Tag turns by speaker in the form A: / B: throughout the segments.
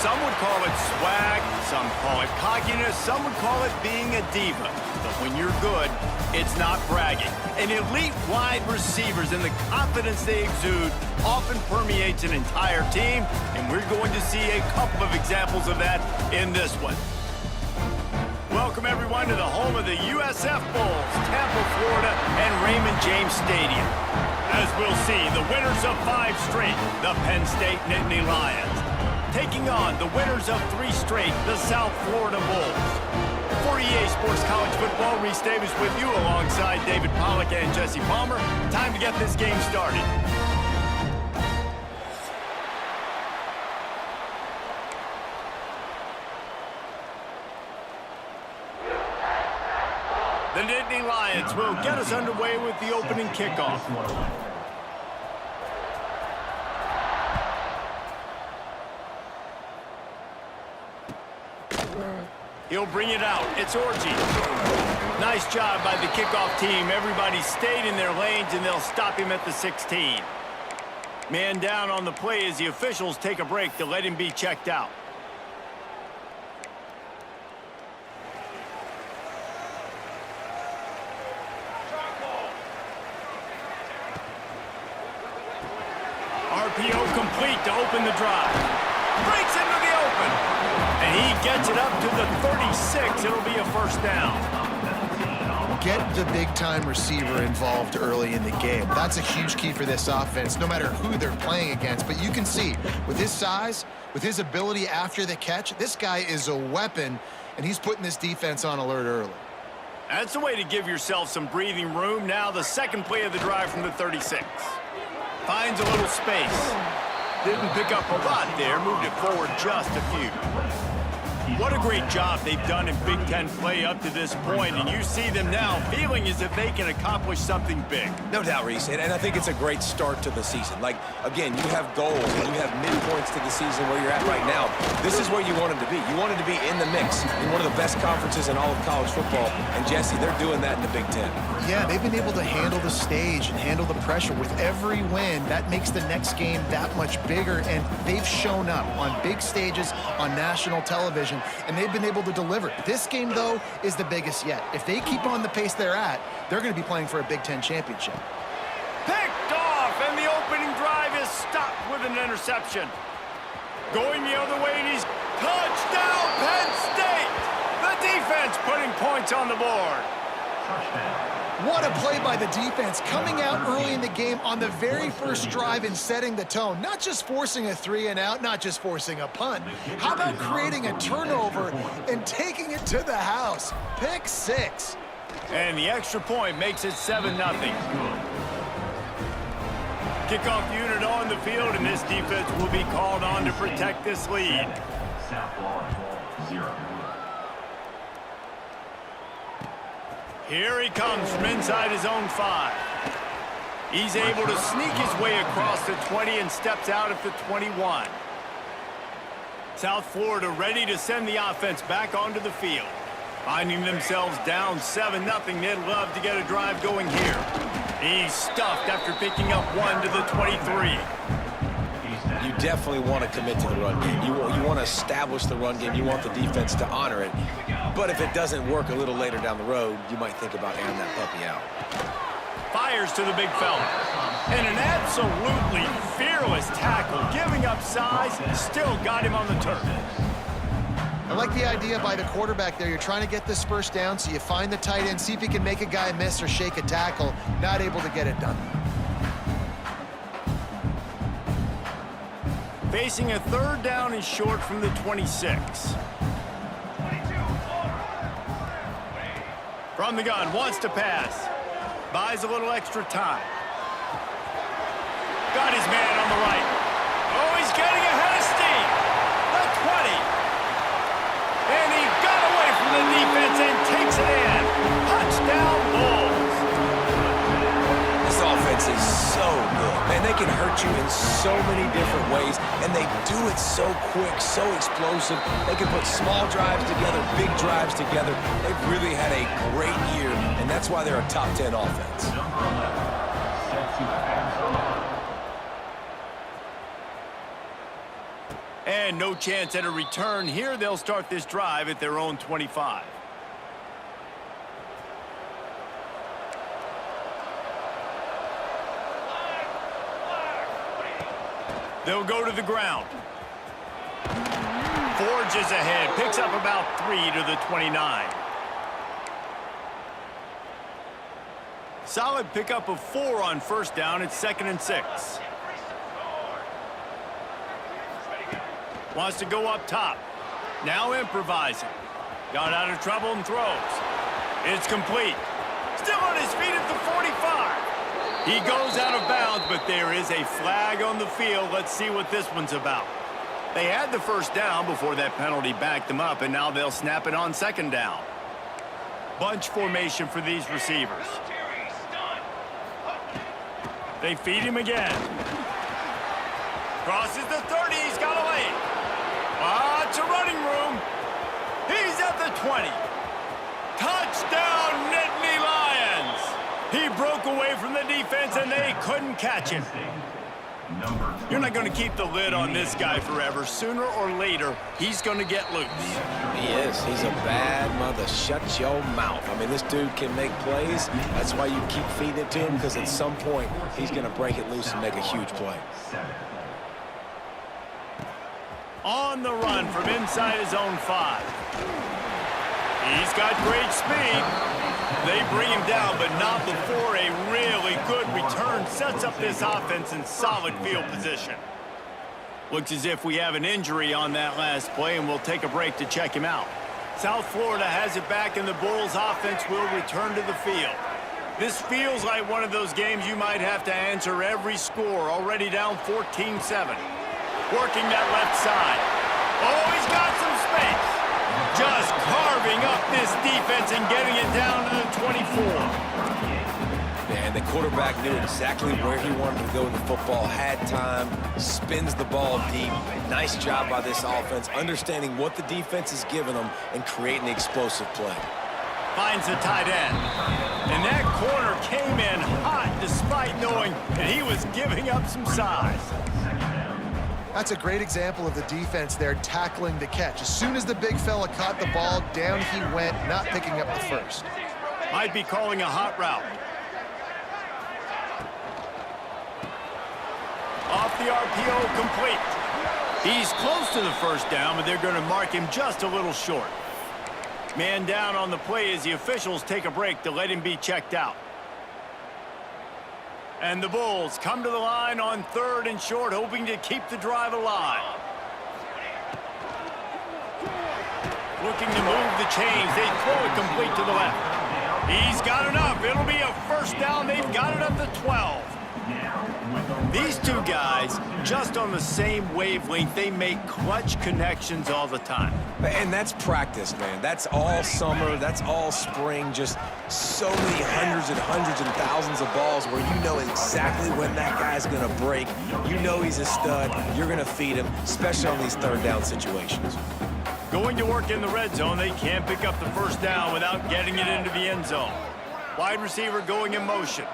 A: Some would call it swag, some call it cockiness, some would call it being a diva. But when you're good, it's not bragging. And elite wide receivers and the confidence they exude often permeates an entire team, and we're going to see a couple of examples of that in this one. Welcome, everyone, to the home of the USF Bulls, Tampa, Florida, and Raymond James Stadium. As we'll see, the winners of 5 straight, the Penn State Nittany Lions, taking on the winners of 3 straight, the South Florida Bulls. For EA Sports College Football, Reese Davis with you alongside David Pollack and Jesse Palmer. Time to get this game started. The Nittany Lions will get us underway with the opening kickoff. He'll bring it out. It's Orji. Nice job by the kickoff team. Everybody stayed in their lanes, and they'll stop him at the 16. Man down on the play as the officials take a break to let him be checked out. RPO complete to open the drive. Breaks into the open. And he gets it up to the 36. It'll be a first down.
B: Get the big-time receiver involved early in the game. That's a huge key for this offense, no matter who they're playing against. But you can see, with his size, with his ability after the catch, this guy is a weapon, and he's putting this defense on alert early.
A: That's the way to give yourself some breathing room. Now the second play of the drive from the 36. Finds a little space. Didn't pick up a lot there. Moved it forward just a few. What a great job they've done in Big Ten play up to this point, and you see them now feeling as if they can accomplish something big.
C: No doubt, Reese, and I think it's a great start to the season. Like, again, you have goals and you have midpoints to the season where you're at right now. This is where you wanted to be. You wanted to be in the mix in one of the best conferences in all of college football, and Jesse, they're doing that in the Big Ten.
B: Yeah, they've been able to handle the stage and handle the pressure. With every win, that makes the next game that much bigger, and they've shown up on big stages on national television, and they've been able to deliver. This game, though, is the biggest yet. If they keep on the pace they're at, they're going to be playing for a Big Ten championship.
A: Picked off, and the opening drive is stopped with an interception. Going the other way, and he's touchdown, Penn State! The defense putting points on the board.
B: What a play by the defense, coming out early in the game on the very first drive and setting the tone. Not just forcing a 3-and-out, not just forcing a punt. How about creating a turnover and taking it to the house? Pick 6.
A: And the extra point makes it 7-0. Kickoff unit on the field, and this defense will be called on to protect this lead. Here he comes from inside his own 5. He's able to sneak his way across the 20 and steps out at the 21. South Florida ready to send the offense back onto the field. Finding themselves down 7-0, they'd love to get a drive going here. He's stuffed after picking up 1 to the 23.
C: You definitely want to commit to the run game. You want to establish the run game. You want the defense to honor it. But if it doesn't work a little later down the road, you might think about airing that puppy out.
A: Fires to the big fella. And an absolutely fearless tackle, giving up size, still got him on the turf.
B: I like the idea by the quarterback there. You're trying to get this first down, so you find the tight end, see if he can make a guy miss or shake a tackle. Not able to get it done.
A: Facing a 3rd down and short from the 26. From the gun, wants to pass. Buys a little extra time. Got his man on the right. Oh, he's getting ahead of steam. The 20. And he got away from the defense and takes it in. Touchdown, Bulls.
C: This offense is so good. Man, they can hurt you in so many different ways, and they do it so quick, so explosive. They can put small drives together, big drives together. They've really had a great year, and that's why they're a top 10 offense.
A: And no chance at a return here. They'll start this drive at their own 25. They'll go to the ground. Forges ahead, picks up about 3 to the 29. Solid pickup of 4 on first down. It's 2nd and 6. Wants to go up top. Now improvising. Got out of trouble and throws. It's complete. Still on his feet at the 45. He goes out of bounds, but there is a flag on the field. Let's see what this one's about. They had the first down before that penalty backed them up, and now they'll snap it on 2nd down. Bunch formation for these receivers. They feed him again. Crosses the 30. He's got a lane. Lots of running room. He's at the 20. Touchdown, Nittany Lions. He broke away from the defense, and they couldn't catch him. You're not going to keep the lid on this guy forever. Sooner or later, he's going to get loose.
C: He is. He's a bad mother. Shut your mouth. I mean, this dude can make plays. That's why you keep feeding it to him, because at some point, he's going to break it loose and make a huge play.
A: On the run from inside his own 5. He's got great speed. They bring him down, but not before a really good return sets up this offense in solid field position. Looks as if we have an injury on that last play, and we'll take a break to check him out. South Florida has it back, and the Bulls offense will return to the field. This feels like one of those games you might have to answer every score, already down 14-7. Working that left side. Oh, he's got some space. Just carving up this defense and getting it down to the 24.
C: Man, the quarterback knew exactly where he wanted to go with the football, had time, spins the ball deep. Nice job by this offense, understanding what the defense is giving them and creating the explosive play.
A: Finds the tight end. And that corner came in hot despite knowing that he was giving up some size.
B: That's a great example of the defense there tackling the catch. As soon as the big fella caught the ball, down he went, not picking up the first.
A: Might be calling a hot route. Off the RPO, complete. He's close to the first down, but they're going to mark him just a little short. Man down on the play as the officials take a break to let him be checked out. And the Bulls come to the line on 3rd and short, hoping to keep the drive alive. Looking to move the chains. They throw it complete to the left. He's got enough. It'll be a first down. They've got it up to 12. These two guys, just on the same wavelength, they make clutch connections all the time.
C: And that's practice, man. That's all summer. That's all spring. Just so many hundreds and thousands of balls where you know exactly when that guy's going to break. You know he's a stud. You're going to feed him, especially on these 3rd down situations.
A: Going to work in the red zone. They can't pick up the first down without getting it into the end zone. Wide receiver going in motion.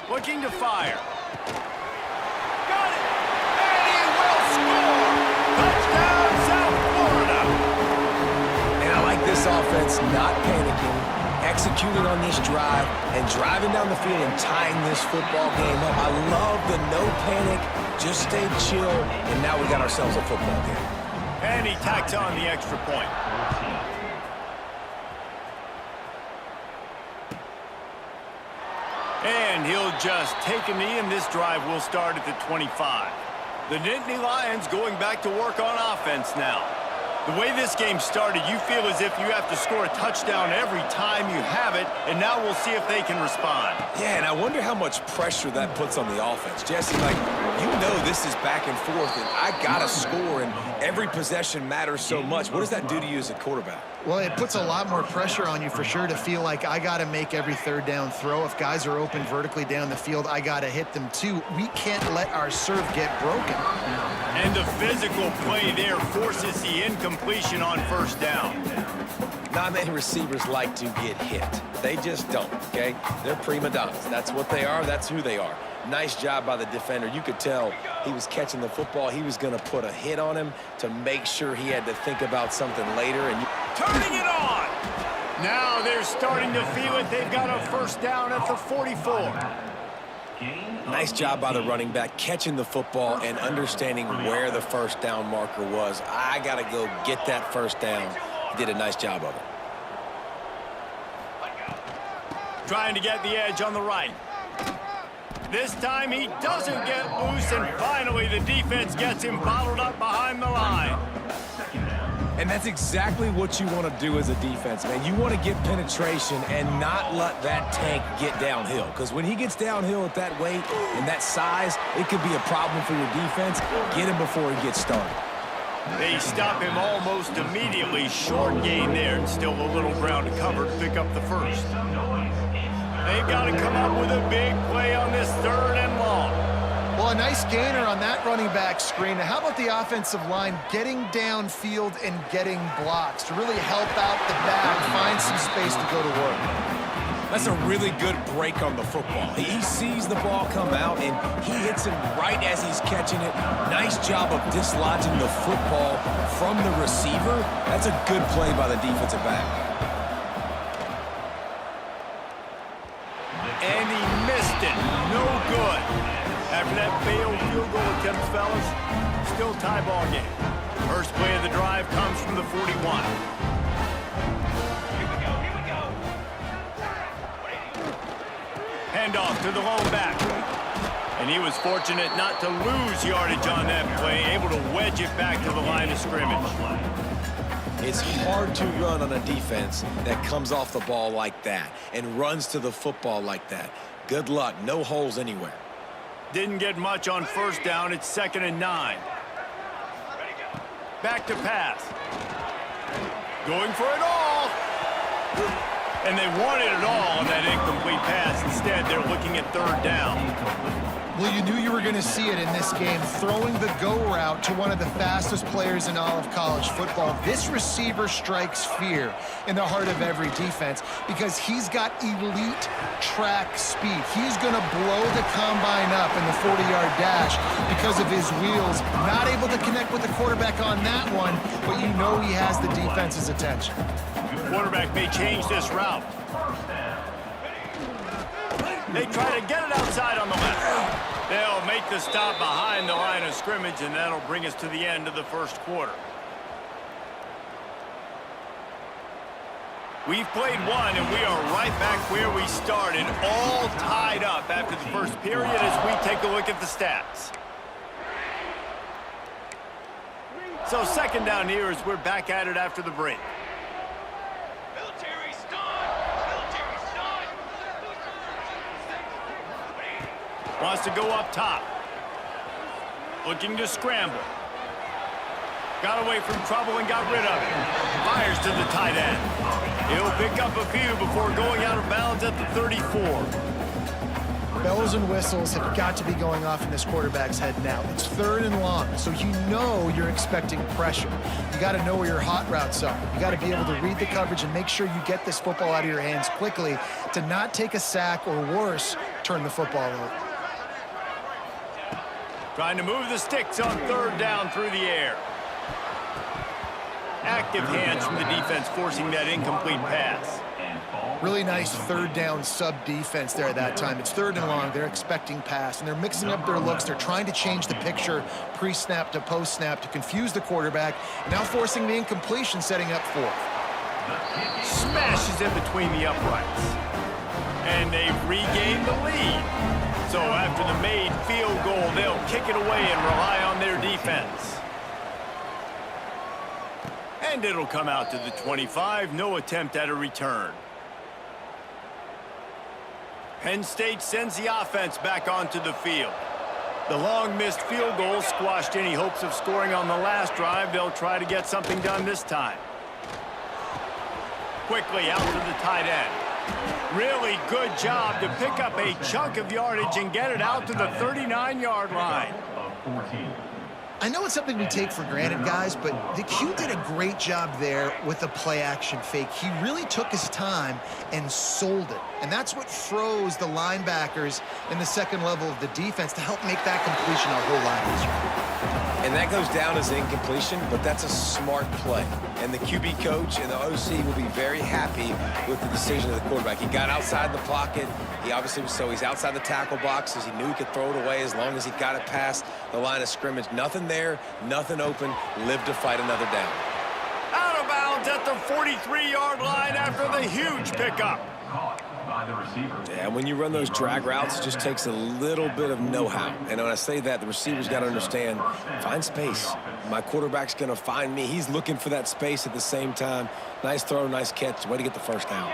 A: Looking to fire. Got it! And he will score! Touchdown, South Florida!
C: And I like this offense not panicking, executing on this drive, and driving down the field and tying this football game up. I love the no panic, just stay chill, and now we got ourselves a football game.
A: And he tacks on the extra point. And he'll just take a knee, and this drive will start at the 25. The Nittany Lions going back to work on offense now. The way this game started, you feel as if you have to score a touchdown every time you have it, and now we'll see if they can respond.
C: Yeah, and I wonder how much pressure that puts on the offense. Jesse, like, you know this is back and forth, and I got to score, and every possession matters so much. What does that do to you as a quarterback?
B: Well, it puts a lot more pressure on you for sure to feel like I got to make every 3rd down throw. If guys are open vertically down the field, I got to hit them too. We can't let our serve get broken.
A: And the physical play there forces the incompletion on first down.
C: Not many receivers like to get hit. They just don't, okay? They're prima donnas. That's what they are. That's who they are. Nice job by the defender. You could tell he was catching the football. He was going to put a hit on him to make sure he had to think about something later. And
A: Turning it on. Now they're starting to feel it. They've got a first down at the 44.
C: Nice job by the running back, catching the football and understanding where the first down marker was. I got to go get that first down. He did a nice job of it.
A: Trying to get the edge on the right. This time he doesn't get loose, and finally the defense gets him bottled up behind the line.
C: And that's exactly what you want to do as a defense, man. You want to get penetration and not let that tank get downhill. Because when he gets downhill at that weight and that size, it could be a problem for your defense. Get him before he gets started.
A: They stop him almost immediately. Short gain there, and still a little ground to cover to pick up the first. They've got to come up with a big play on this 3rd and long.
B: Well, a nice gainer on that running back screen. Now, how about the offensive line getting downfield and getting blocks to really help out the back, find some space to go to work?
C: That's a really good break on the football. He sees the ball come out, and he hits it right as he's catching it. Nice job of dislodging the football from the receiver. That's a good play by the defensive back.
A: And he missed it. No good. After that failed field goal attempt, fellas, still tie ball game. First play of the drive comes from the 41. Handoff to the lone back. And he was fortunate not to lose yardage on that play, able to wedge it back to the line of scrimmage.
C: It's hard to run on a defense that comes off the ball like that and runs to the football like that. Good luck. No holes anywhere.
A: Didn't get much on first down. It's 2nd and 9. Back to pass. Going for it all. And they wanted it all on that incomplete pass. Instead, they're looking at 3rd down.
B: Well, you knew you were going to see it in this game, throwing the go route to one of the fastest players in all of college football. This receiver strikes fear in the heart of every defense because he's got elite track speed. He's going to blow the combine up in the 40-yard dash because of his wheels. Not able to connect with the quarterback on that one, but you know he has the defense's attention.
A: The quarterback may change this route. They try to get it outside on the left. They'll make the stop behind the line of scrimmage, and that'll bring us to the end of the first quarter. We've played one, and we are right back where we started, all tied up after the first period as we take a look at the stats. So 2nd down here as we're back at it after the break. Wants to go up top. Looking to scramble. Got away from trouble and got rid of it. Fires to the tight end. He'll pick up a few before going out of bounds at the 34.
B: Bells and whistles have got to be going off in this quarterback's head now. It's 3rd and long, so you know you're expecting pressure. You got to know where your hot routes are. You got to be able to read the coverage and make sure you get this football out of your hands quickly to not take a sack or worse, turn the football over.
A: Trying to move the sticks on 3rd down through the air. Active hands from the defense forcing that incomplete pass.
B: Really nice 3rd down sub-defense there at that time. It's 3rd and long. They're expecting pass, and they're mixing up their looks. They're trying to change the picture pre-snap to post-snap to confuse the quarterback. Now forcing the incompletion, setting up 4th.
A: Smashes in between the uprights. And they've regained the lead. So after the made field goal, they'll kick it away and rely on their defense. And it'll come out to the 25. No attempt at a return. Penn State sends the offense back onto the field. The long missed field goal squashed any hopes of scoring on the last drive. They'll try to get something done this time. Quickly out to the tight end. Really good job to pick up a chunk of yardage and get it out to the 39-yard line.
B: I know it's something we take for granted, guys, but the Q did a great job there with the play-action fake. He really took his time and sold it. And that's what froze the linebackers in the second level of the defense to help make that completion a whole lot easier.
C: And that goes down as incompletion, but that's a smart play. And the QB coach and the OC will be very happy with the decision of the quarterback. He got outside the pocket. He obviously was, so he's outside the tackle boxes. He knew he could throw it away as long as he got it past the line of scrimmage. Nothing there, nothing open. Live to fight another down.
A: Out of bounds at the 43-yard line after the huge pickup.
C: Yeah, when you run those drag routes, it just takes a little bit of know-how. And when I say that, the receiver's got to understand, find space. My quarterback's going to find me. He's looking for that space at the same time. Nice throw, nice catch. Way to get the first down.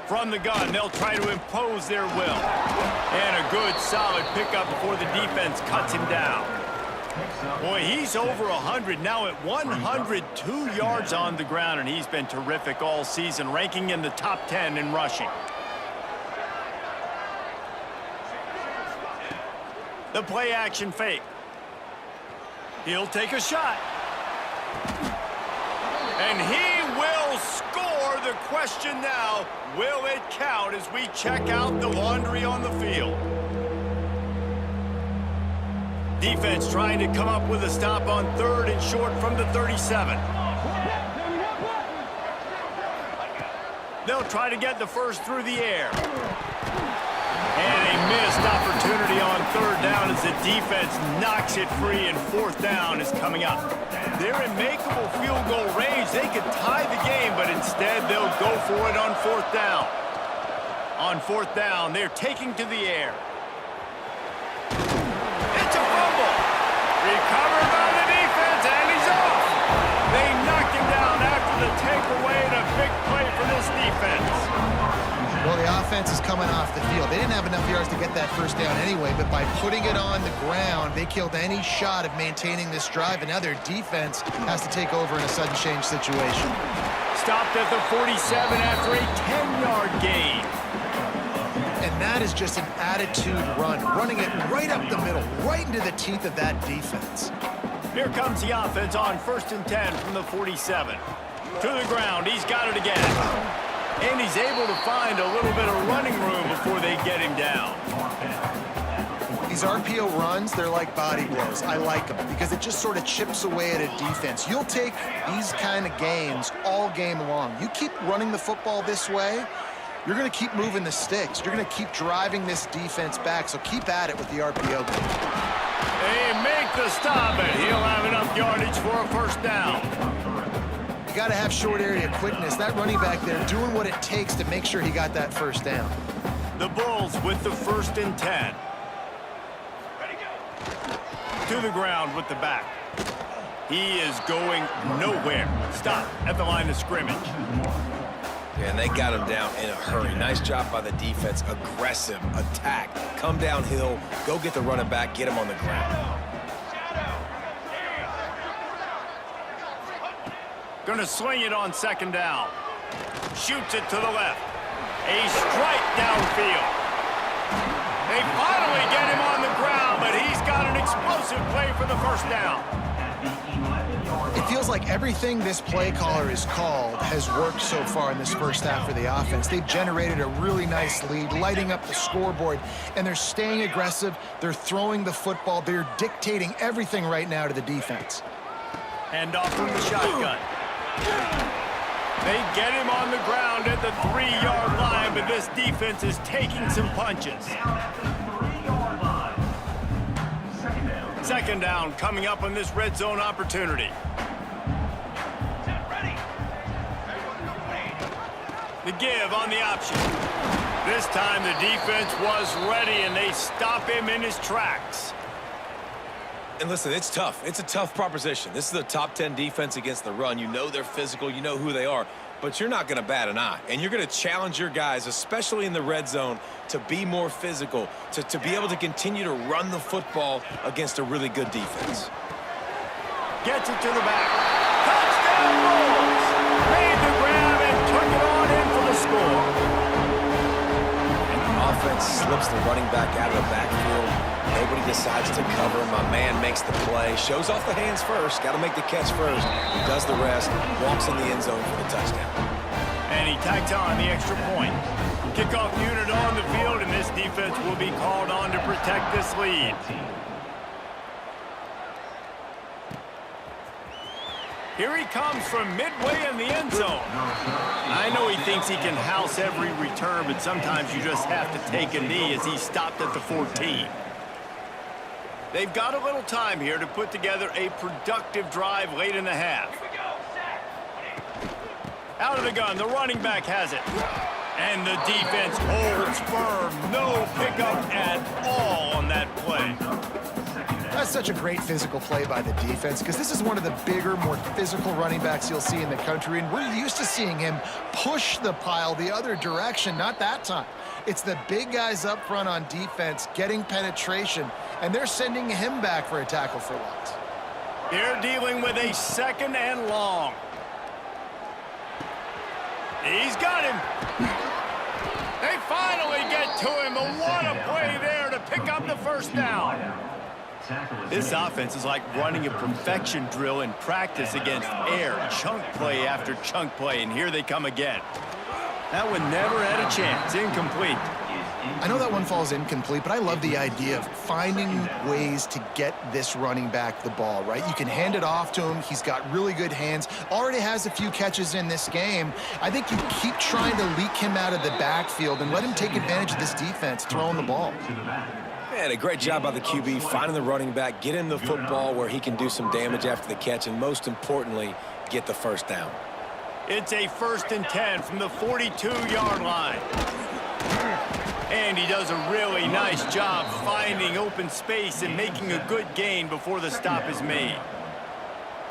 A: From the gun, they'll try to impose their will. And a good, solid pickup before the defense cuts him down. Boy, he's over 100 now at 102 yards on the ground, and he's been terrific all season, ranking in the top 10 in rushing. The play-action fake. He'll take a shot. And he will score. The question now, will it count as we check out the laundry on the field? Defense trying to come up with a stop on 3rd and short from the 37. They'll try to get the first through the air. And a missed opportunity on 3rd down as the defense knocks it free, and 4th down is coming up. They're in makeable field goal range. They could tie the game, but instead they'll go for it on 4th down. On 4th down, they're taking to the air. Recovered by the defense, and he's off. They knocked him down after the takeaway, and a big play for this defense.
B: Well, the offense is coming off the field. They didn't have enough yards to get that first down anyway, but by putting it on the ground, they killed any shot of maintaining this drive, and now their defense has to take over in a sudden change situation.
A: Stopped at the 47 after a 10-yard gain.
B: And that is just an attitude run, running it right up the middle, right into the teeth of that defense.
A: Here comes the offense on 1st and 10 from the 47. To the ground, he's got it again. And he's able to find a little bit of running room before they get him down.
B: These RPO runs, they're like body blows. I like them because it just sort of chips away at a defense. You'll take these kind of gains all game long. You keep running the football this way, you're going to keep moving the sticks. You're going to keep driving this defense back, so keep at it with the RPO game.
A: They make the stop, and he'll have enough yardage for a first down.
B: You got to have short area quickness. That running back there doing what it takes to make sure he got that first down.
A: The Bulls with the 1st and 10. To the ground with the back. He is going nowhere. Stop at the line of scrimmage.
C: And they got him down in a hurry. Nice job by the defense. Aggressive attack. Come downhill. Go get the running back. Get him on the ground.
A: Gonna swing it on 2nd down. Shoots it to the left. A strike downfield. They finally get him on the ground, but he's got an explosive play for the first down.
B: It feels like everything this play caller has called has worked so far in this first half for the offense. They've generated a really nice lead, lighting up the scoreboard, and they're staying aggressive. They're throwing the football. They're dictating everything right now to the defense.
A: Hand off from the shotgun. They get him on the ground at the 3-yard line, but this defense is taking some punches. 2nd down coming up on this red zone opportunity. The give on the option. This time the defense was ready, and they stop him in his tracks.
C: And listen, it's tough. It's a tough proposition. This is a top 10 defense against the run. You know they're physical. You know who they are. But you're not going to bat an eye. And you're going to challenge your guys, especially in the red zone, to be more physical, to be able to continue to run the football against a really good defense.
A: Gets it to the back. Touchdown Bulls! Made the grab and took it on in for the score.
C: And the offense slips the running back out of the backfield. Nobody decides to cover him. My man makes the play, shows off the hands first, got to make the catch first, does the rest, walks in the end zone for the touchdown.
A: And he tacks on the extra point. Kickoff unit on the field, and this defense will be called on to protect this lead. Here he comes from midway in the end zone. I know he thinks he can house every return, but sometimes you just have to take a knee as he stopped at the 14. They've got a little time here to put together a productive drive late in the half. Out of the gun, the running back has it. And the defense holds firm. No pickup at all on that play.
B: That's such a great physical play by the defense because this is one of the bigger, more physical running backs you'll see in the country, and we're used to seeing him push the pile the other direction. Not that time. It's the big guys up front on defense getting penetration, and they're sending him back for a tackle for loss.
A: They're dealing with a second and long. He's got him. They finally get to him, and what a play there to pick up the first down. This offense is like running a perfection drill in practice against air, chunk play after chunk play, and here they come again. That one never had a chance, incomplete.
B: I know that one falls incomplete, but I love the idea of finding ways to get this running back the ball, right? You can hand it off to him. He's got really good hands. Already has a few catches in this game. I think you keep trying to leak him out of the backfield and let him take advantage of this defense throwing the ball.
C: Man, a great job by the QB, finding the running back, get him the football where he can do some damage after the catch, and most importantly, get the first down.
A: It's a 1st and 10 from the 42-yard line. And he does a really nice job finding open space and making a good gain before the stop is made.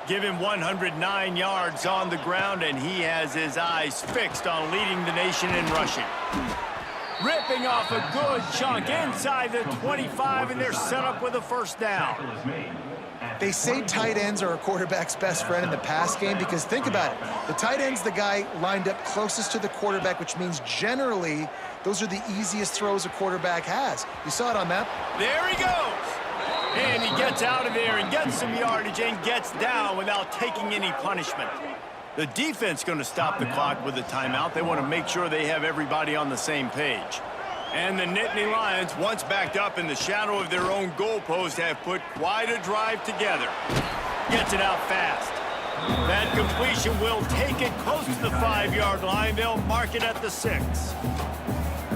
A: Give him 109 yards on the ground, and he has his eyes fixed on leading the nation in rushing. Ripping off a good chunk inside the 25, and they're set up with a first down.
B: They say tight ends are a quarterback's best friend in the pass game because think about it. The tight end's the guy lined up closest to the quarterback, which means generally those are the easiest throws a quarterback has. You saw it on that.
A: There he goes. And he gets out of there and gets some yardage and gets down without taking any punishment. The defense going to stop the clock with a timeout. They want to make sure they have everybody on the same page. And the Nittany Lions, once backed up in the shadow of their own goalpost, have put quite a drive together. Gets it out fast. That completion will take it close to the 5-yard line. They'll mark it at the 6.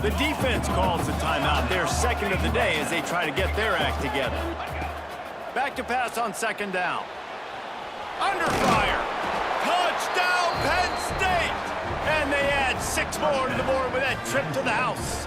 A: The defense calls the timeout, their second of the day, as they try to get their act together. Back to pass on 2nd down. Under fire. Touchdown, Penn State! And they add 6 more to the board with that trip to the house.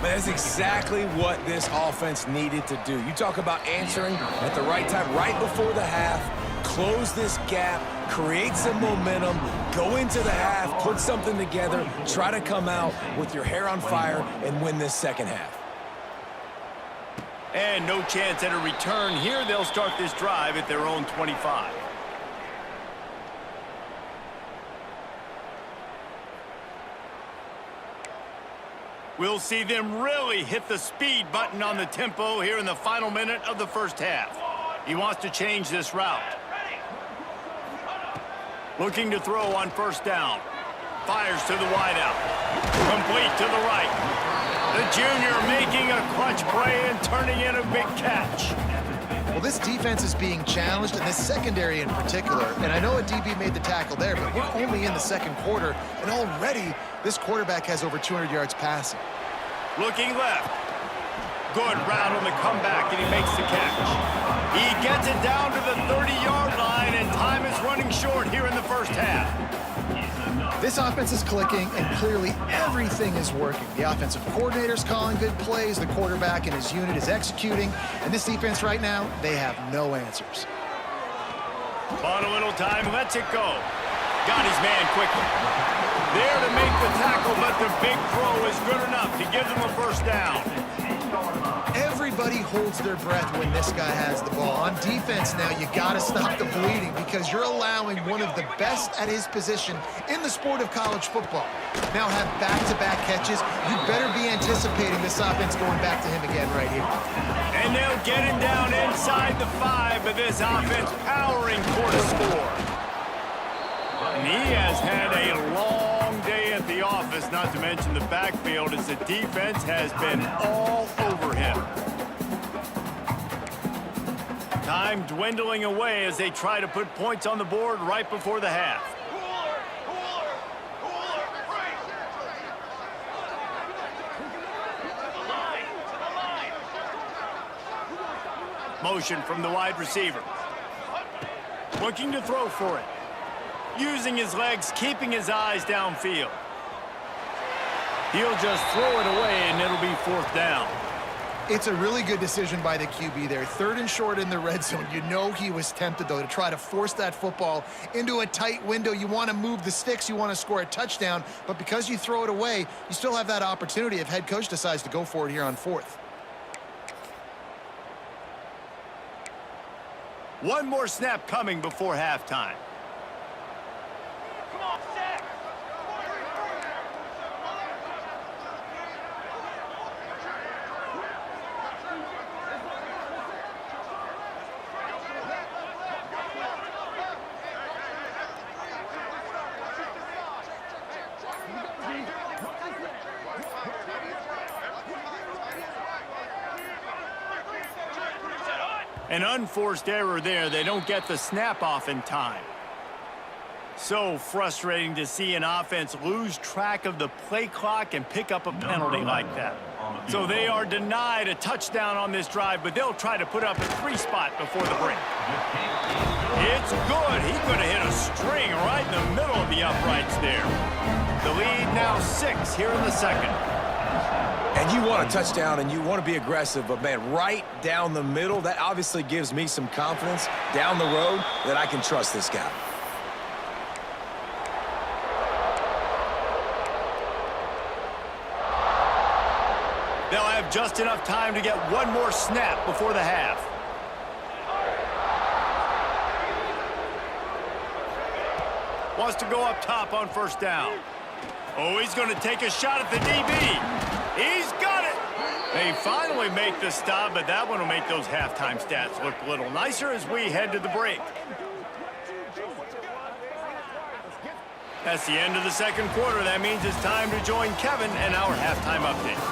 C: Man, that's exactly what this offense needed to do. You talk about answering at the right time, right before the half, close this gap, create some momentum, go into the half, put something together, try to come out with your hair on fire and win this second half.
A: And no chance at a return here. They'll start this drive at their own 25. We'll see them really hit the speed button on the tempo here in the final minute of the first half. He wants to change this route. Looking to throw on 1st down. Fires to the wideout. Complete to the right. The junior making a clutch play and turning in a big catch.
B: Well, this defense is being challenged, and this secondary in particular. And I know a DB made the tackle there, but we're only in the 2nd quarter, and already this quarterback has over 200 yards passing.
A: Looking left. Good route on the comeback, and he makes the catch. He gets it down to the 30-yard line, and time is running short here in the first half.
B: This offense is clicking, and clearly everything is working. The offensive coordinator's calling good plays, the quarterback and his unit is executing, and this defense right now, they have no answers.
A: On a little time, lets it go. Got his man quickly. There to make the tackle, but the big throw is good enough to give them a first down.
B: Every everybody holds their breath when this guy has the ball. On defense now, you got to stop the bleeding because you're allowing one of the best at his position in the sport of college football. Now have back-to-back catches. You better be anticipating this offense going back to him again right here.
A: And they'll get him down inside the 5, but this offense powering toward a score. And he has had a long day at the office, not to mention the backfield, as the defense has been all over him. Time dwindling away as they try to put points on the board right before the half. Motion from the wide receiver. Looking to throw for it. Using his legs, keeping his eyes downfield. He'll just throw it away, and it'll be 4th down.
B: It's a really good decision by the QB there. 3rd and short in the red zone. You know he was tempted, though, to try to force that football into a tight window. You want to move the sticks. You want to score a touchdown. But because you throw it away, you still have that opportunity if head coach decides to go for it here on 4th.
A: One more snap coming before halftime. Come on, Zach. An unforced error there. They don't get the snap off in time. So frustrating to see an offense lose track of the play clock and pick up a penalty like that. So they are denied a touchdown on this drive, but they'll try to put up a 3-spot before the break. It's good. He could have hit a string right in the middle of the uprights there. The lead now 6 here in the 2nd.
C: And you want a touchdown and you want to be aggressive, but man, right down the middle, that obviously gives me some confidence down the road that I can trust this guy.
A: They'll have just enough time to get one more snap before the half. Wants to go up top on 1st down. Oh, he's going to take a shot at the DB. He's got it. They finally make the stop, but that one will make those halftime stats look a little nicer as we head to the break. That's the end of the 2nd quarter. That means it's time to join Kevin and our halftime update.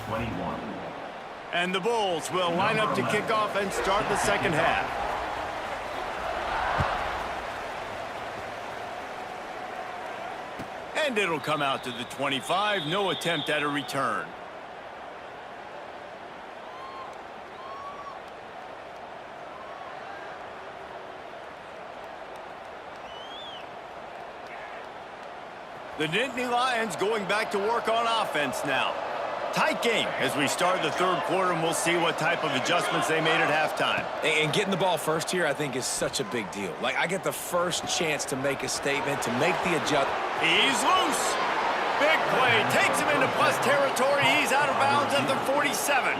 D: 21.
A: And the Bulls will line up to kick off and start the 2nd half. And it'll come out to the 25. No attempt at a return. The Nittany Lions going back to work on offense now. Tight game as we start the 3rd quarter, and we'll see what type of adjustments they made at halftime.
C: And getting the ball first here, I think, is such a big deal. Like, I get the first chance to make a statement, to make the adjustment.
A: He's loose. Big play. Takes him into plus territory. He's out of bounds at the 47.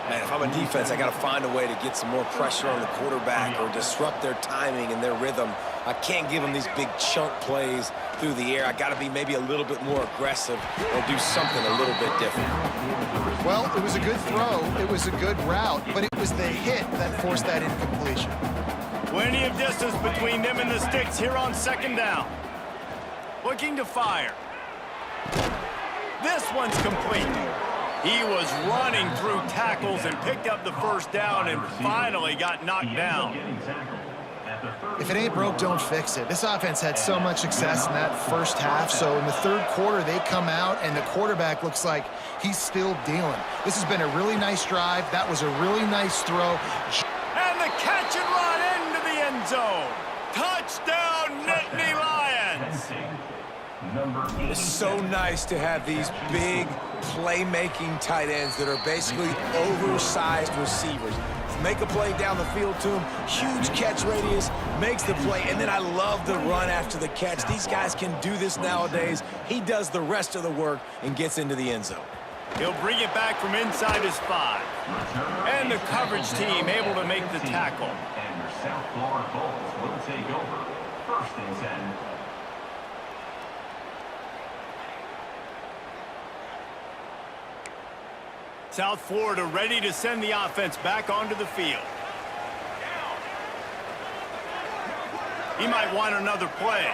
C: Man, if I'm a defense, I got to find a way to get some more pressure on the quarterback or disrupt their timing and their rhythm. I can't give them these big chunk plays through the air. I got to be maybe a little bit more aggressive or do something a little bit different.
B: Well, it was a good throw. It was a good route, but it was the hit that forced that incompletion.
A: Plenty of distance between them and the sticks here on 2nd down. Looking to fire. This one's complete. He was running through tackles and picked up the 1st down and finally got knocked down.
B: If it ain't broke, don't fix it. This offense had so much success in that 1st half, so in the 3rd quarter, they come out, and the quarterback looks like he's still dealing. This has been a really nice drive. That was a really nice throw.
A: And the catch and run into the end zone. Touchdown, Nittany Lions.
C: It's so nice to have these big playmaking tight ends that are basically oversized receivers. make a play down the field to him. Huge catch radius, makes the play, and then I love the run after the catch. These guys can do this nowadays. He does the rest of the work and gets into the end zone.
A: He'll bring it back from inside his 5. And the coverage team able to make the tackle.
D: And your South Florida Bulls will take over. 1st and 10.
A: South Florida ready to send the offense back onto the field. He might want another play.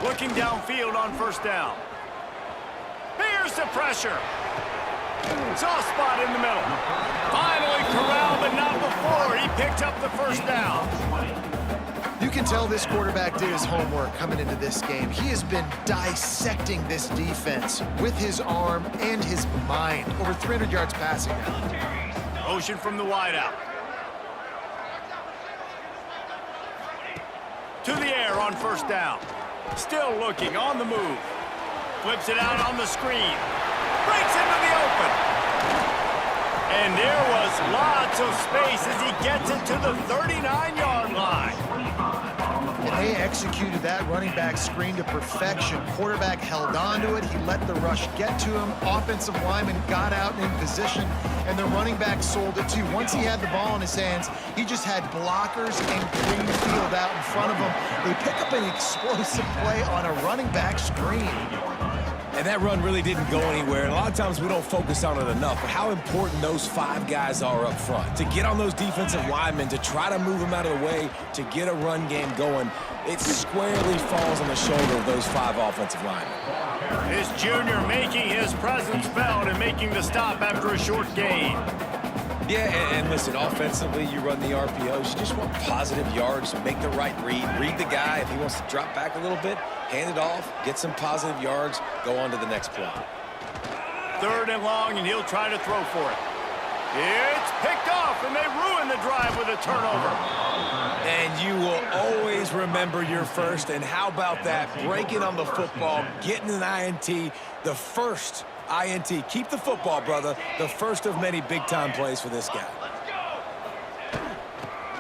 A: Looking downfield on 1st down. Here's the pressure. Soft spot in the middle. Finally corralled, but not before. He picked up the 1st down.
B: You can tell this quarterback did his homework coming into this game. He has been dissecting this defense with his arm and his mind. Over 300 yards passing now.
A: Motion from the wideout. To the air on 1st down. Still looking on the move. Flips it out on the screen. Breaks into the open. And there was lots of space as he gets it to the 39-yard line.
B: And they executed that running back screen to perfection. Quarterback held on to it. He let the rush get to him. Offensive lineman got out in position, and the running back sold it too. Once he had the ball in his hands, he just had blockers and clean field out in front of him. They pick up an explosive play on a running back screen.
C: And that run really didn't go anywhere. And a lot of times we don't focus on it enough, but how important those 5 guys are up front. To get on those defensive linemen, to try to move them out of the way, to get a run game going, it squarely falls on the shoulder of those 5 offensive linemen.
A: This junior making his presence felt and making the stop after a short gain.
C: Yeah, and listen, offensively, you run the RPOs. You just want positive yards, make the right read the guy. If he wants to drop back a little bit, hand it off, get some positive yards, go on to the next play.
A: 3rd and long, and he'll try to throw for it. It's picked off, and they ruin the drive with a turnover.
C: And you will always remember your first, and how about that? Breaking on the football, getting an INT, the first INT. Keep the football, brother. The first of many big-time plays for this guy.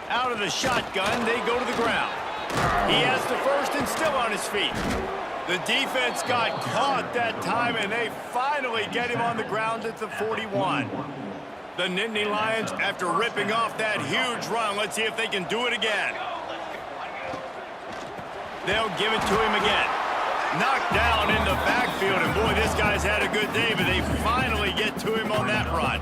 A: Out of the shotgun, they go to the ground. He has the first and still on his feet. The defense got caught that time, and they finally get him on the ground at the 41. The Nittany Lions, after ripping off that huge run, let's see if they can do it again. They'll give it to him again. Knocked down in the backfield, and boy, this guy's had a good day, but they finally get to him on that run.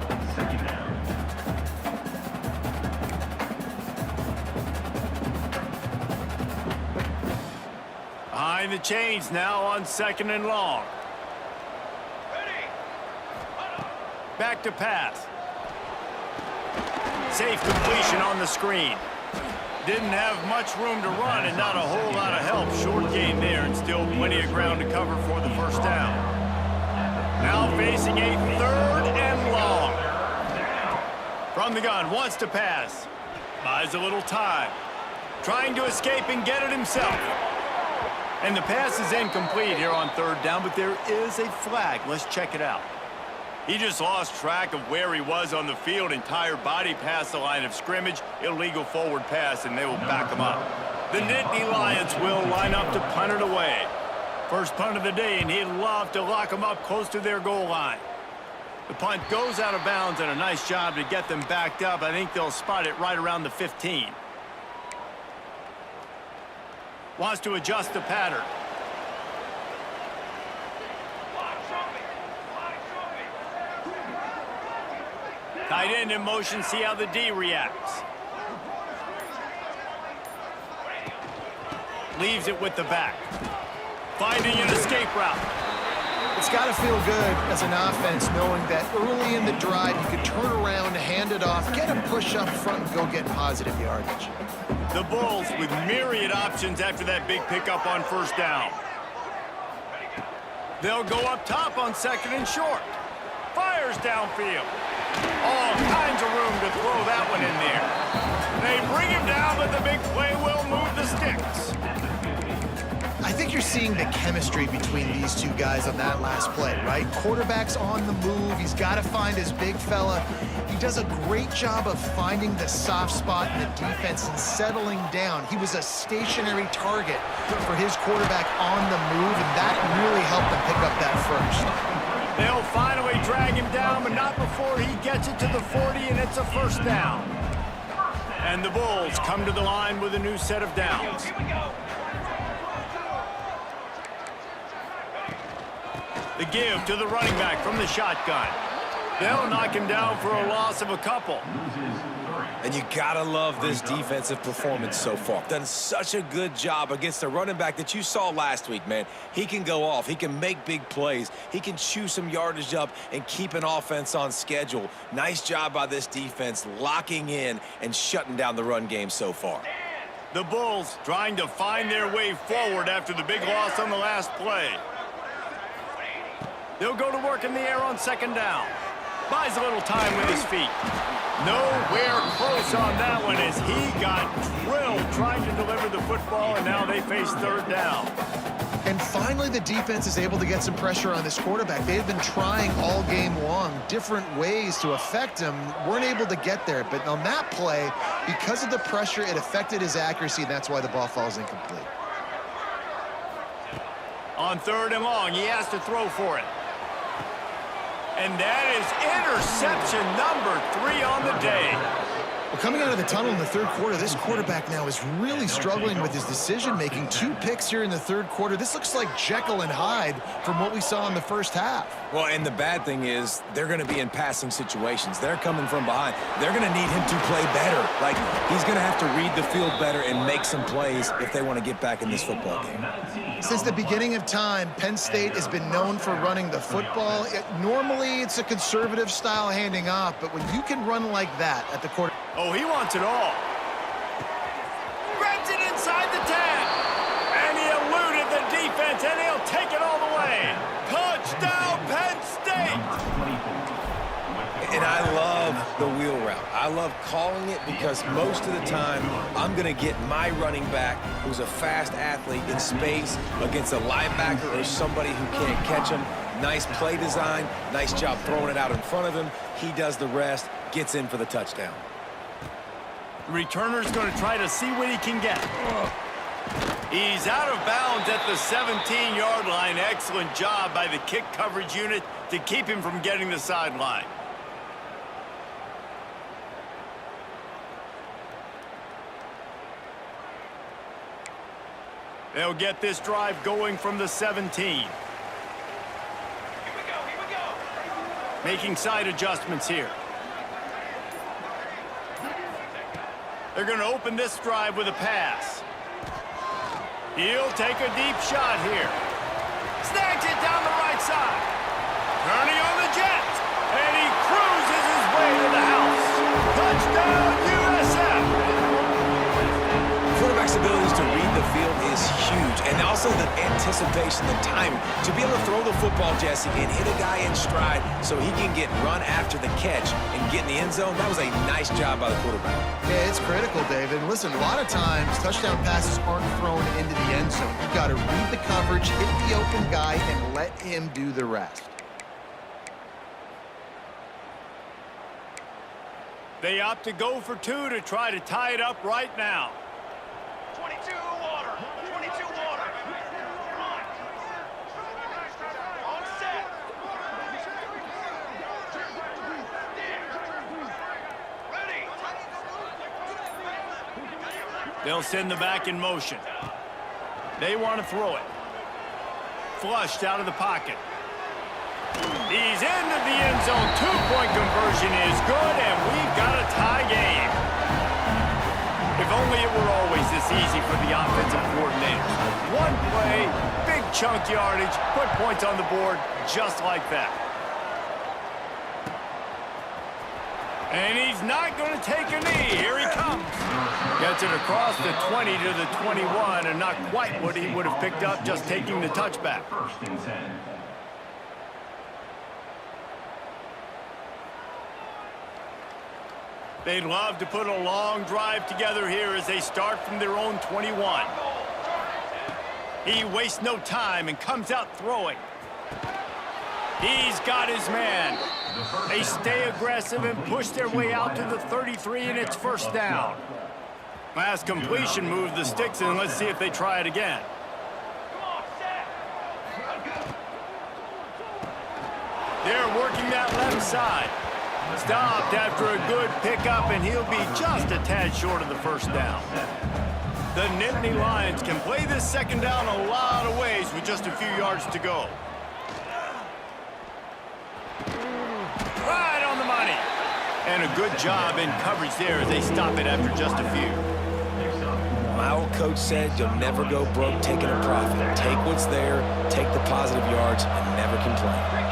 A: Behind the chains now on 2nd and long. Back to pass. Safe completion on the screen. Didn't have much room to run and not a whole lot of help. Short gain there and still plenty of ground to cover for the 1st down. Now facing a 3rd and long. From the gun, wants to pass. Buys a little time. Trying to escape and get it himself. And the pass is incomplete here on 3rd down, but there is a flag. Let's check it out. He just lost track of where he was on the field. Entire body past the line of scrimmage. Illegal forward pass, and they will back him up. The Nittany Lions will line up to punt it away. First punt of the day, and he'd love to lock them up close to their goal line. The punt goes out of bounds, and a nice job to get them backed up. I think they'll spot it right around the 15. Wants to adjust the pattern. Tight end in motion, see how the D reacts. Leaves it with the back. Finding an escape route.
B: It's got to feel good as an offense knowing that early in the drive you could turn around, hand it off, get a push up front, and go get positive yardage.
A: The Bulls with myriad options after that big pickup on 1st down. They'll go up top on 2nd and short. Fires downfield. All kinds of room to throw that one in there. They bring him down, but the big play will move the sticks.
B: I think you're you're seeing the chemistry between these two guys on that last play, right? Quarterback's on the move. He's got to find his big fella. He does a great job of finding the soft spot in the defense and settling down. He was a stationary target for his quarterback on the move, and that really helped them pick up that first.
A: They'll finally drag him down, but not before he gets it to the 40, and it's a first down. And the Bulls come to the line with a new set of downs. The give to the running back from the shotgun. They'll knock him down for a loss of a couple.
C: And you gotta love this defensive performance so far. Done such a good job against a running back that you saw last week, man. He can go off. He can make big plays. He can chew some yardage up and keep an offense on schedule. Nice job by this defense locking in and shutting down the run game so far.
A: The Bulls trying to find their way forward after the big loss on the last play. They'll go to work in the air on second down. Buys a little time with his feet. Nowhere close on that one as he got drilled trying to deliver the football, and now they face third down.
B: And finally, the defense is able to get some pressure on this quarterback. They've been trying all game long different ways to affect him. Weren't able to get there, but on that play, because of the pressure, it affected his accuracy, and that's why the ball falls incomplete.
A: On third and long, he has to throw for it. And that is interception number 3 on the day.
B: Well, coming out of the tunnel in the third quarter, this quarterback now is really struggling with his decision-making. 2 picks here in the third quarter. This looks like Jekyll and Hyde from what we saw in the first half.
C: Well, and the bad thing is they're going to be in passing situations. They're coming from behind. They're going to need him to play better. Like, he's going to have to read the field better and make some plays if they want to get back in this football game.
B: Since the beginning of time, Penn State has been known for running the football. Normally, it's a conservative style handing off, but when you can run like that at the quarter...
A: Oh, he wants it all. Grabs it inside the 10. And he eluded the defense, and he'll take it all the way. Touchdown, Penn State!
C: And I love the wheel route. I love calling it because most of the time, I'm going to get my running back, who's a fast athlete, in space against a linebacker or somebody who can't catch him. Nice play design. Nice job throwing it out in front of him. He does the rest, gets in for the touchdown.
A: The returner's going to try to see what he can get. He's out of bounds at the 17-yard line. Excellent job by the kick coverage unit to keep him from getting the sideline. They'll get this drive going from the 17. Making side adjustments here. They're going to open this drive with a pass. He'll take a deep shot here. Snags it down the right side. Turning on the jet. And he cruises his way to the house. Touchdown, USF!
C: Quarterback's abilities to read the field is huge. And also the anticipation, the timing. To be able to throw the football, Jesse, and hit a guy in stride so he can get run after the catch and get in the end zone, that was a nice job by the quarterback.
B: Yeah, it's critical, David. Listen, a lot of times, touchdown passes aren't thrown into the end zone. You've got to read the coverage, hit the open guy, and let him do the rest.
A: They opt to go for 2 to try to tie it up right now.
E: 22 water. 22 water. On set. Ready.
A: They'll send the back in motion. They want to throw it. Flushed out of the pocket. He's into the end zone. 2-point conversion is good, and we've got a tie game. If only it were always this easy for the offensive coordinators. One play, big chunk yardage, put points on the board just like that. And he's not going to take a knee. Here he comes. Gets it across the 20 to the 21, and not quite what he would have picked up just taking the touchback.
D: First and 10.
A: They'd love to put a long drive together here as they start from their own 21. He wastes no time and comes out throwing. He's got his man. They stay aggressive and push their way out to the 33, and it's first down. Last completion moved the sticks, and let's see if they try it again. They're working that left side. Stopped after a good pickup, and he'll be just a tad short of the first down. The Nittany Lions can play this second down a lot of ways with just a few yards to go. Right on the money. And a good job in coverage there as they stop it after just a few.
C: My old coach said you'll never go broke taking a profit. Take what's there, take the positive yards, and never complain.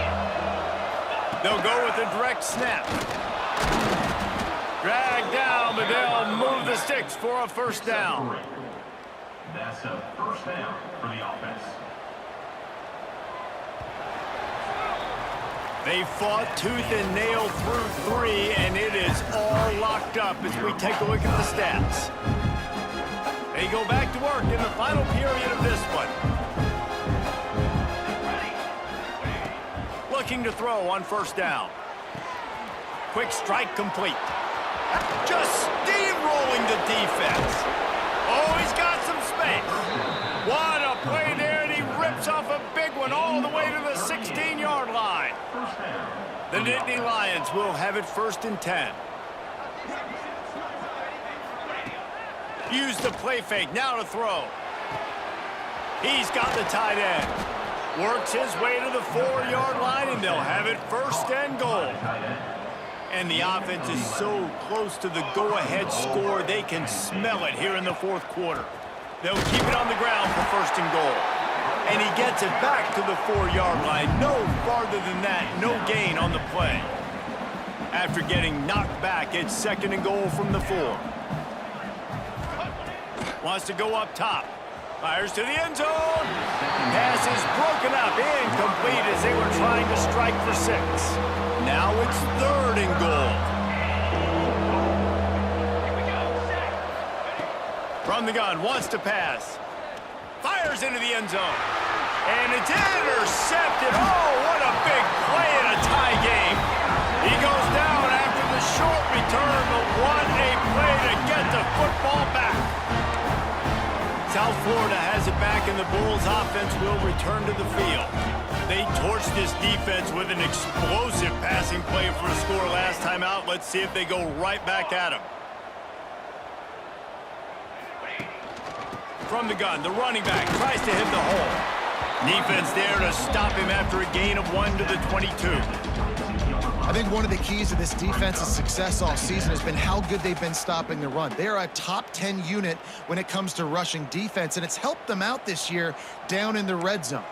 A: They'll go with a direct snap. Drag down, but they'll move the sticks for a first down.
D: That's a first down for the offense.
A: They fought tooth and nail through 3, and it is all locked up as we take a look at the stats. They go back to work in the final period of this one. Looking to throw on first down. Quick strike complete. Just steamrolling the defense. Oh, he's got some space. What a play there, and he rips off a big one all the way to the 16-yard line. The Nittany Lions will have it first and 10. Use the play fake, now to throw. He's got the tight end. Works his way to the 4-yard line, and they'll have it first and goal. And the offense is so close to the go-ahead score, they can smell it here in the fourth quarter. They'll keep it on the ground for first and goal. And he gets it back to the 4-yard line. No farther than that, no gain on the play. After getting knocked back, it's second and goal from the 4. Wants to go up top. Fires to the end zone. Pass is broken up, incomplete as they were trying to strike for 6. Now it's third and goal. From the gun, wants to pass. Fires into the end zone. And it's intercepted. Oh, what a big play in a tie game. He goes down after the short return, but what a play to get the football back. South Florida has it back, and the Bulls offense will return to the field. They torched this defense with an explosive passing play for a score last time out. Let's see if they go right back at him. From the gun, the running back tries to hit the hole. Defense there to stop him after a gain of 1 to the 22.
B: I think one of the keys to this defense's success all season has been how good they've been stopping the run. They are a top 10 unit when it comes to rushing defense, and it's helped them out this year down in the red zone.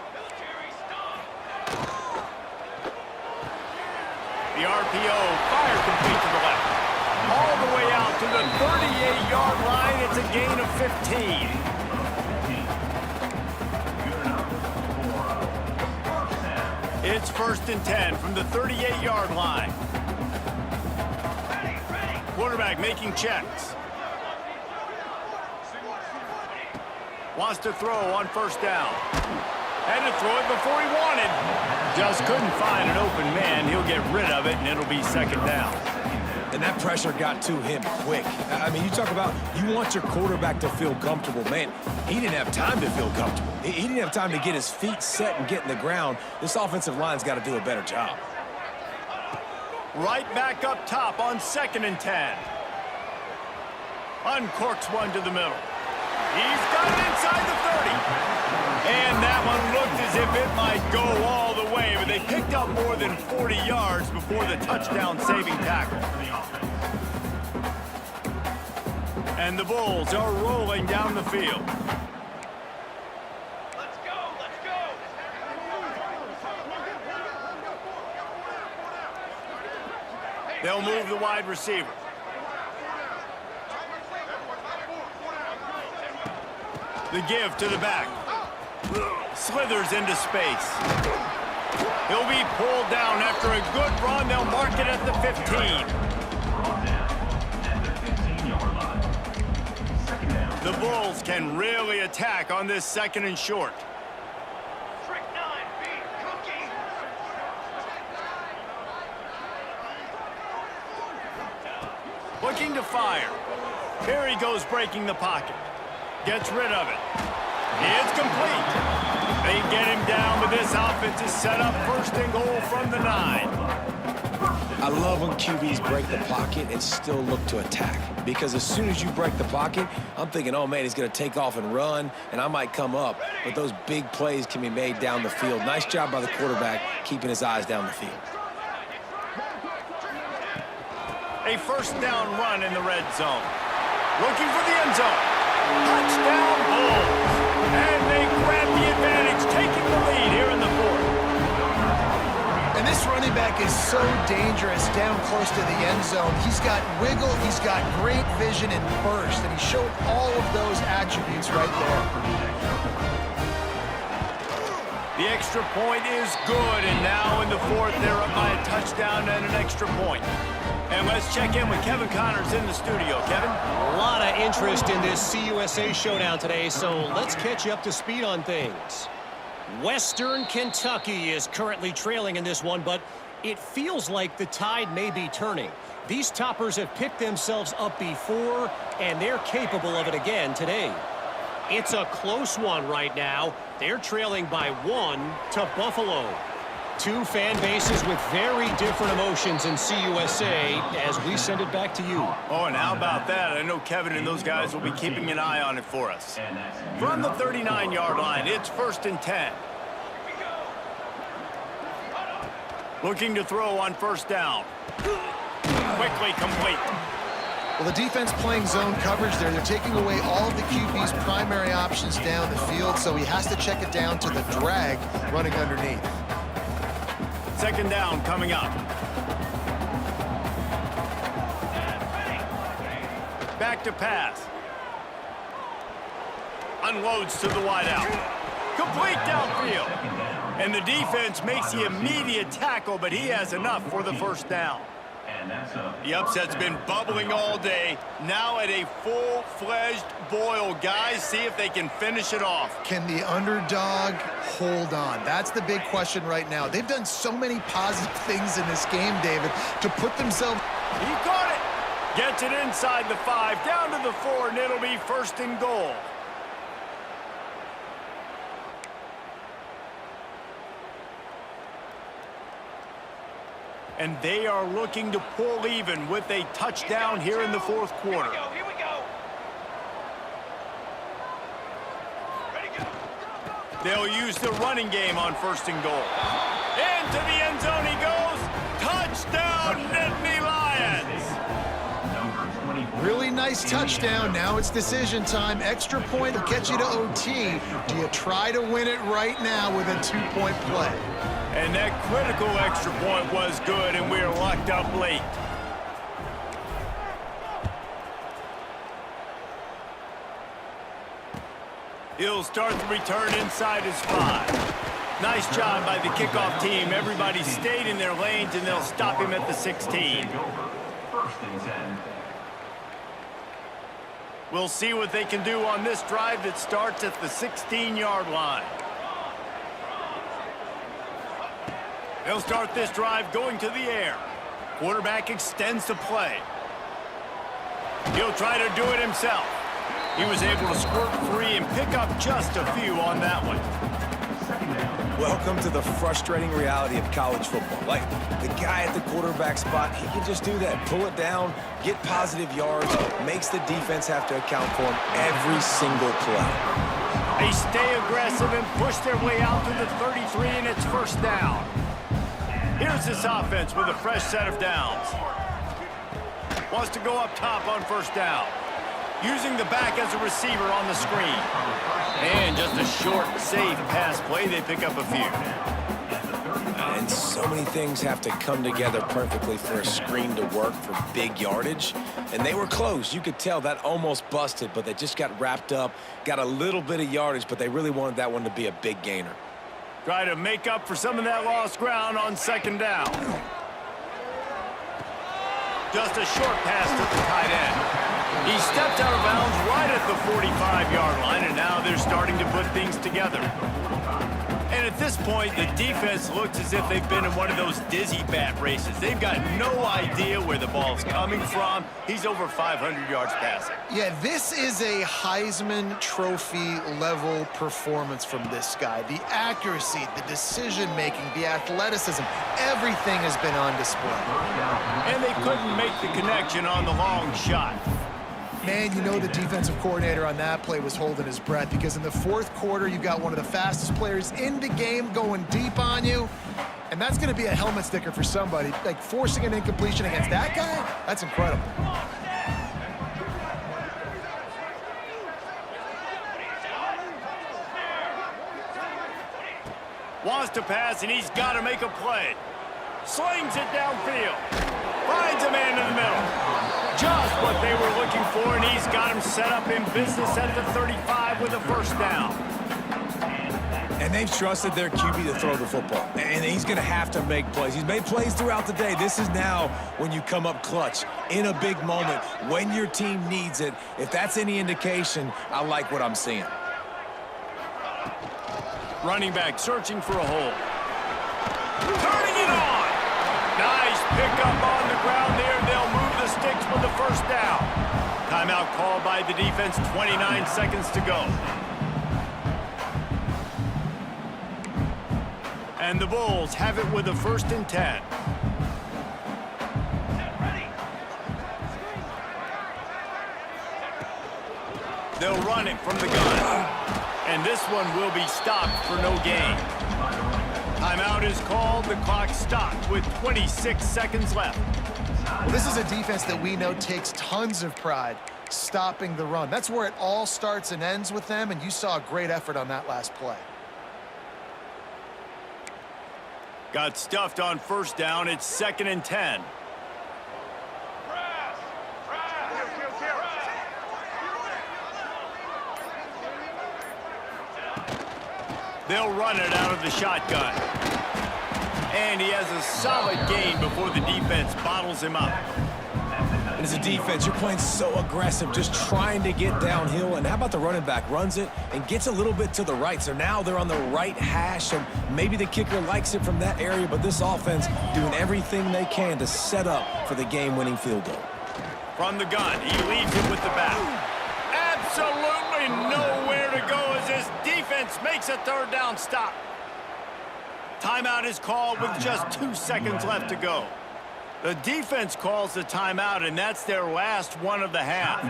A: The RPO, fire complete to the left. All the way out to the 38-yard line. It's a gain of 15. It's first and 10 from the 38-yard line. Quarterback making checks. Wants to throw on first down. Had to throw it before he wanted. Just couldn't find an open man. He'll get rid of it, and it'll be second down.
C: And that pressure got to him quick. I mean, you talk about you want your quarterback to feel comfortable. Man, he didn't have time to feel comfortable. He didn't have time to get his feet set and get in the ground. This offensive line's got to do a better job.
A: Right back up top on second and 10. Uncorks one to the middle. He's got it inside the 30. And that one looked as if it might go all the way, but they picked up more than 40 yards before the touchdown-saving tackle. And the Bulls are rolling down the field.
E: Let's go, let's go.
A: They'll move the wide receiver. The give to the back. Slithers into space. He'll be pulled down after a good run. They'll mark it at the 15. The Bulls can really attack on this 2nd and short.
E: Trick 9, beat Cookie.
A: Looking to fire. Here he goes, breaking the pocket. Gets rid of it. It's complete. They get him down, but this offense is set up 1st and goal from the 9.
C: I love when QBs break the pocket and still look to attack. Because as soon as you break the pocket, I'm thinking, oh, man, he's going to take off and run, and I might come up. But those big plays can be made down the field. Nice job by the quarterback keeping his eyes down the field.
A: A 1st down run in the red zone. Looking for the end zone. Touchdown Bulls. And they grab the advantage, taking the lead here in the 4th.
B: And this running back is so dangerous down close to the end zone. He's got wiggle, he's got great vision and burst, and he showed all of those attributes right there.
A: The extra point is good, and now in the 4th, they're up by a touchdown and an extra point. And let's check in with Kevin Connors in the studio. Kevin?
F: A lot of interest in this CUSA showdown today, so let's catch you up to speed on things. Western Kentucky is currently trailing in this one, but it feels like the tide may be turning. These toppers have picked themselves up before, and they're capable of it again today. It's a close one right now. They're trailing by 1 to Buffalo. Two fan bases with very different emotions in CUSA as we send it back to you.
A: Oh, and how about that? I know Kevin and those guys will be keeping an eye on it for us. From the 39-yard line, it's 1st and 10. Looking to throw on 1st down. Quickly complete.
B: Well, the defense playing zone coverage there. They're taking away all of the QB's primary options down the field, so he has to check it down to the drag running underneath.
A: 2nd down coming up. Back to pass. Unloads to the wideout. Complete downfield. And the defense makes the immediate tackle, but he has enough for the 1st down. The upset's been bubbling all day. Now at a full-fledged boil. Guys, see if they can finish it off.
B: Can the underdog hold on? That's the big question right now. They've done so many positive things in this game, David, to put themselves...
A: He caught it. Gets it inside the 5, down to the 4, and it'll be 1st and goal. And they are looking to pull even with a touchdown here in the 4th quarter.
E: Here we go. Ready, go.
A: They'll use the running game on 1st and goal. Into the end zone he goes. Touchdown, Nittany Lions.
B: Really nice touchdown. Now it's decision time. Extra point will get you to OT. Do you try to win it right now with a 2-point play?
A: And that critical extra point was good, and we're locked up late. He'll start the return inside his 5. Nice job by the kickoff team. Everybody stayed in their lanes, and they'll stop him at the 16.
D: 1st and 10.
A: We'll see what they can do on this drive that starts at the 16-yard line. They'll start this drive going to the air. Quarterback extends the play. He'll try to do it himself. He was able to squirt free and pick up just a few on that one.
C: Welcome to the frustrating reality of college football. Like, the guy at the quarterback spot, he can just do that. Pull it down, get positive yards, makes the defense have to account for him every single play.
A: They stay aggressive and push their way out to the 33, and it's 1st down. Here's this offense with a fresh set of downs. Wants to go up top on 1st down. Using the back as a receiver on the screen. And just a short, safe pass play. They pick up a few.
C: And so many things have to come together perfectly for a screen to work for big yardage. And they were close. You could tell that almost busted, but they just got wrapped up, got a little bit of yardage, but they really wanted that one to be a big gainer.
A: Try to make up for some of that lost ground on 2nd down. Just a short pass to the tight end. He stepped out of bounds right at the 45-yard line, and now they're starting to put things together. And at this point, the defense looks as if they've been in one of those dizzy bat races. They've got no idea where the ball's coming from. He's over 500 yards passing.
B: Yeah, this is a Heisman Trophy level performance from this guy. The accuracy, the decision-making, the athleticism, everything has been on display.
A: And they couldn't make the connection on the long shot.
B: Man, you know the defensive coordinator on that play was holding his breath, because in the fourth quarter, you've got one of the fastest players in the game going deep on you, and that's going to be a helmet sticker for somebody. Like, forcing an incompletion against that guy, that's incredible.
A: Wants to pass, and he's got to make a play. Slings it downfield. Finds a man in the middle. Just what they were looking for, and he's got him set up in business at the 35 with a first down.
C: And they've trusted their QB to throw the football. And he's going to have to make plays. He's made plays throughout the day. This is now when you come up clutch in a big moment when your team needs it. If that's any indication, I like what I'm seeing.
A: Running back searching for a hole. Turning it on. Nice pickup on the ground there. They'll move the sticks with the first down. Timeout called by the defense. 29 seconds to go. And the Bulls have it with a 1st and 10. They'll run it from the gun. And this one will be stopped for no gain. Timeout is called. The clock stopped with 26 seconds left.
B: Well, this is a defense that we know takes tons of pride stopping the run. That's where it all starts and ends with them, and you saw a great effort on that last play.
A: Got stuffed on first down. It's 2nd and 10. They'll run it out of the shotgun. And he has a solid gain before the defense bottles him up.
C: And as a defense, you're playing so aggressive, just trying to get downhill. And how about the running back? Runs it and gets a little bit to the right. So now they're on the right hash, and maybe the kicker likes it from that area, but this offense doing everything they can to set up for the game-winning field goal.
A: From the gun, he leads it with the back. Absolutely nowhere to go as this defense makes a 3rd down stop. Timeout is called with just 2 seconds left to go. The defense calls the timeout, and that's their last one of the half.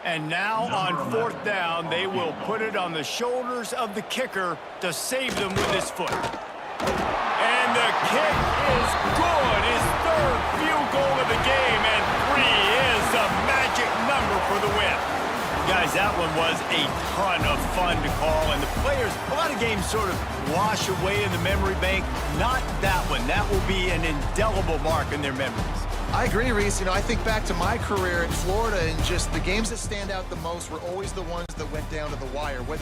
A: And now on 4th down, they will put it on the shoulders of the kicker to save them with his foot. And the kick is good. His 3rd field goal of the game, and 3 is the magic number for the win. Guys, that one was a ton of fun to call, and the players, a lot of games sort of wash away in the memory bank. Not that one. That will be an indelible mark in their memories.
B: I agree, Reese. You know, I think back to my career in Florida, and just the games that stand out the most were always the ones that went down to the wire.